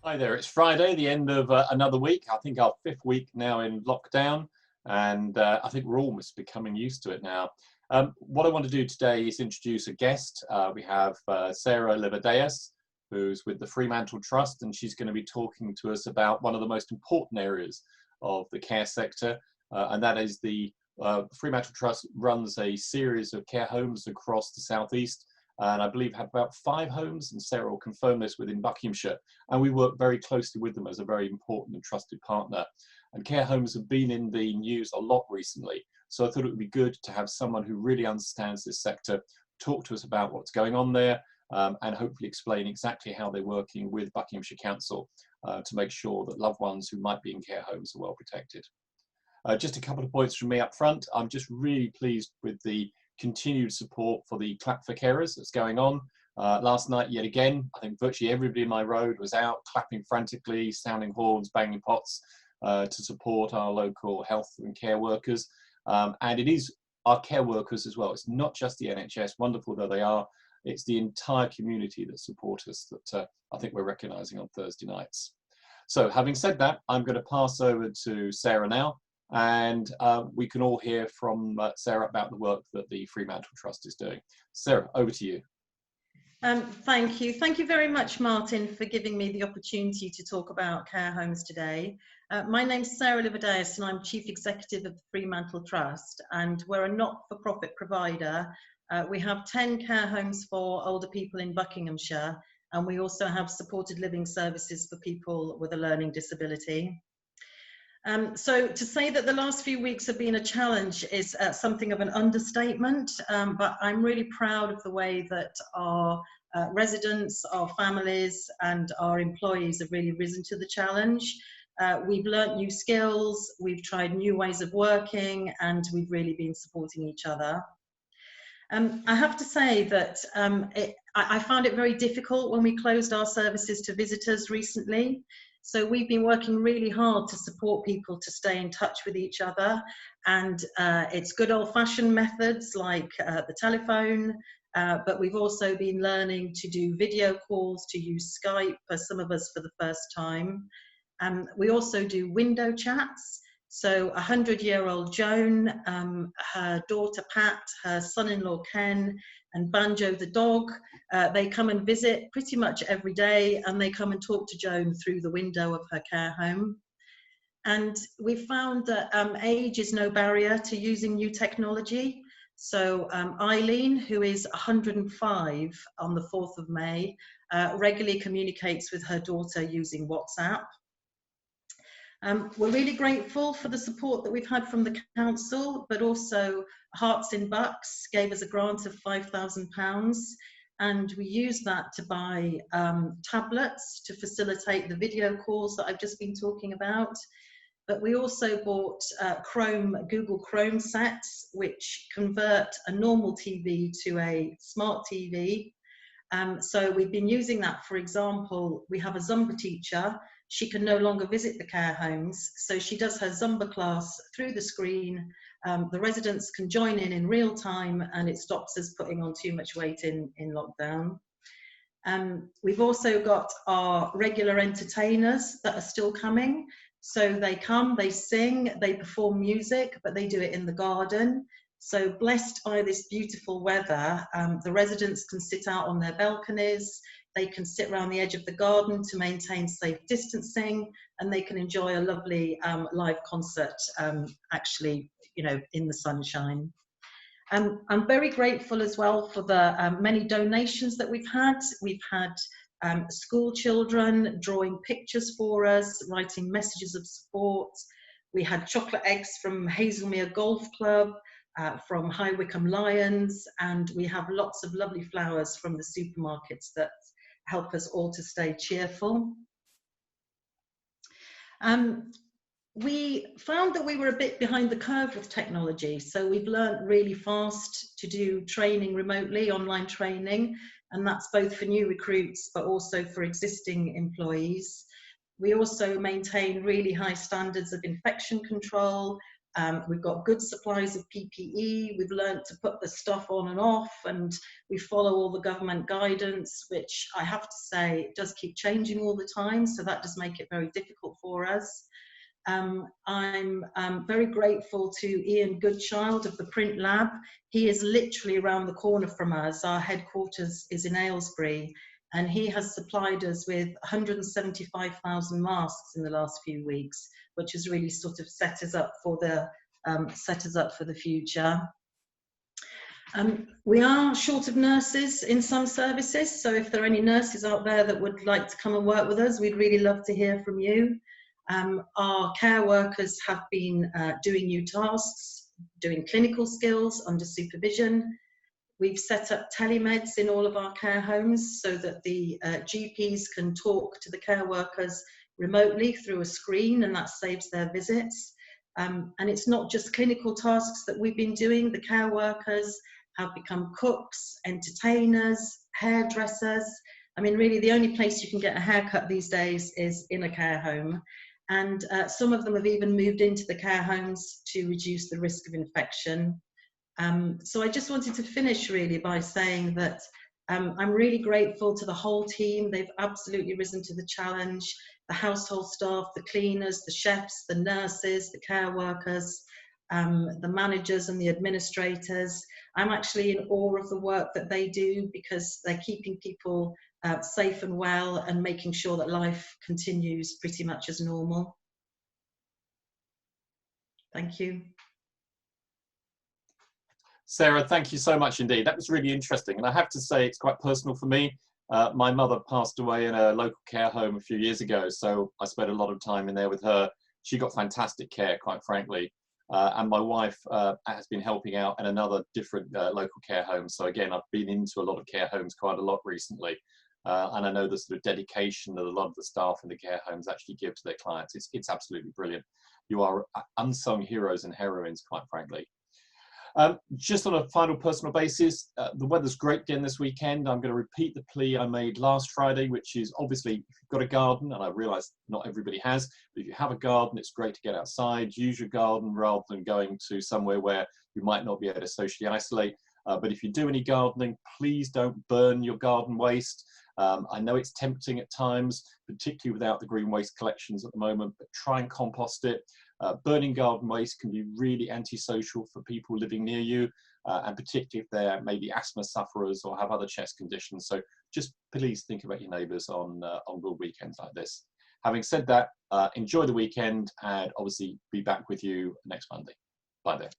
Hi there, it's Friday, the end of another week. I think our 5th week now in lockdown, and I think we're almost becoming used to it now. What I want to do today is introduce a guest. We have Sarah Livaudais, who's with the Fremantle Trust, and she's going to be talking to us about one of the most important areas of the care sector, and that is the Fremantle Trust runs a series of care homes across the southeast, and I believe have about 5 homes, and Sarah will confirm this, within Buckinghamshire, and we work very closely with them as a very important and trusted partner. And care homes have been in the news a lot recently, so I thought it would be good to have someone who really understands this sector talk to us about what's going on there, and hopefully explain exactly how they're working with Buckinghamshire Council to make sure that loved ones who might be in care homes are well protected. Just a couple of points from me up front. I'm just really pleased with the continued support for the Clap for Carers that's going on. Last night, yet again, I think virtually everybody in my road was out clapping frantically, sounding horns, banging pots to support our local health and care workers. And it is our care workers as well. It's not just the NHS, wonderful though they are. It's the entire community that support us that I think we're recognising on Thursday nights. So having said that, I'm going to pass over to Sarah now, and we can all hear from Sarah about the work that the Fremantle Trust is doing. Sarah, over to you. Thank you. Thank you very much, Martin, for giving me the opportunity to talk about care homes today. My name's Sarah Livaudais, and I'm Chief Executive of the Fremantle Trust, and we're a not-for-profit provider. We have 10 care homes for older people in Buckinghamshire, and we also have supported living services for people with a learning disability. So to say that the last few weeks have been a challenge is something of an understatement, but I'm really proud of the way that our residents, our families and our employees have really risen to the challenge. We've learnt new skills, we've tried new ways of working, and we've really been supporting each other. I have to say that I found it very difficult when we closed our services to visitors recently. So we've been working really hard to support people to stay in touch with each other, and it's good old-fashioned methods like the telephone, but we've also been learning to do video calls, to use Skype for some of us for the first time. We also do window chats. So 100-year-old Joan, her daughter Pat, her son-in-law Ken, and Banjo the dog, they come and visit pretty much every day, and they come and talk to Joan through the window of her care home. And we found that age is no barrier to using new technology. So Eileen, who is 105 on the 4th of May, regularly communicates with her daughter using WhatsApp. We're really grateful for the support that we've had from the council, but also Hearts in Bucks gave us a grant of £5,000, and we used that to buy tablets to facilitate the video calls that I've just been talking about. But we also bought Google Chrome sets, which convert a normal TV to a smart TV. So we've been using that. For example, we have a Zumba teacher. She can no longer visit the care homes, so she does her Zumba class through the screen. The residents can join in real time, and it stops us putting on too much weight in lockdown. We've also got our regular entertainers that are still coming. So they come, they sing, they perform music, but they do it in the garden. So blessed by this beautiful weather, the residents can sit out on their balconies, they can sit around the edge of the garden to maintain safe distancing, and they can enjoy a lovely live concert, actually, you know, in the sunshine. I'm very grateful as well for the many donations that we've had. We've had school children drawing pictures for us, writing messages of support. We had chocolate eggs from Hazelmere Golf Club, from High Wycombe Lions, and we have lots of lovely flowers from the supermarkets that help us all to stay cheerful. We found that we were a bit behind the curve with technology, so we've learned really fast to do training remotely, online training, and that's both for new recruits but also for existing employees. We also maintain really high standards of infection control. We've got good supplies of PPE. We've learned to put the stuff on and off, and we follow all the government guidance, which I have to say does keep changing all the time. So that does make it very difficult for us. I'm very grateful to Ian Goodchild of the Print Lab. He is literally around the corner from us. Our headquarters is in Aylesbury, and he has supplied us with 175,000 masks in the last few weeks, which has really sort of set us up for the future. We are short of nurses in some services, so if there are any nurses out there that would like to come and work with us, we'd really love to hear from you. Our care workers have been doing new tasks, doing clinical skills under supervision. We've set up telemeds in all of our care homes so that the GPs can talk to the care workers remotely through a screen, and that saves their visits. And it's not just clinical tasks that we've been doing. The care workers have become cooks, entertainers, hairdressers. I mean, really, the only place you can get a haircut these days is in a care home. And some of them have even moved into the care homes to reduce the risk of infection. So I just wanted to finish really by saying that I'm really grateful to the whole team. They've absolutely risen to the challenge. The household staff, the cleaners, the chefs, the nurses, the care workers, the managers and the administrators. I'm actually in awe of the work that they do, because they're keeping people safe and well and making sure that life continues pretty much as normal. Thank you. Sarah, thank you so much indeed. That was really interesting. And I have to say, it's quite personal for me. My mother passed away in a local care home a few years ago, so I spent a lot of time in there with her. She got fantastic care, quite frankly. And my wife has been helping out in another different local care home. So again, I've been into a lot of care homes quite a lot recently. And I know the sort of dedication that a lot of the staff in the care homes actually give to their clients. It's absolutely brilliant. You are unsung heroes and heroines, quite frankly. Just on a final personal basis, the weather's great again this weekend. I'm going to repeat the plea I made last Friday, which is obviously if you've got a garden, and I realise not everybody has, but if you have a garden, it's great to get outside, use your garden rather than going to somewhere where you might not be able to socially isolate. But if you do any gardening, please don't burn your garden waste. I know it's tempting at times, particularly without the green waste collections at the moment, but try and compost it. Burning garden waste can be really antisocial for people living near you, and particularly if they're maybe asthma sufferers or have other chest conditions. So just please think about your neighbours on good weekends like this. Having said that, enjoy the weekend, and obviously be back with you next Monday. Bye then.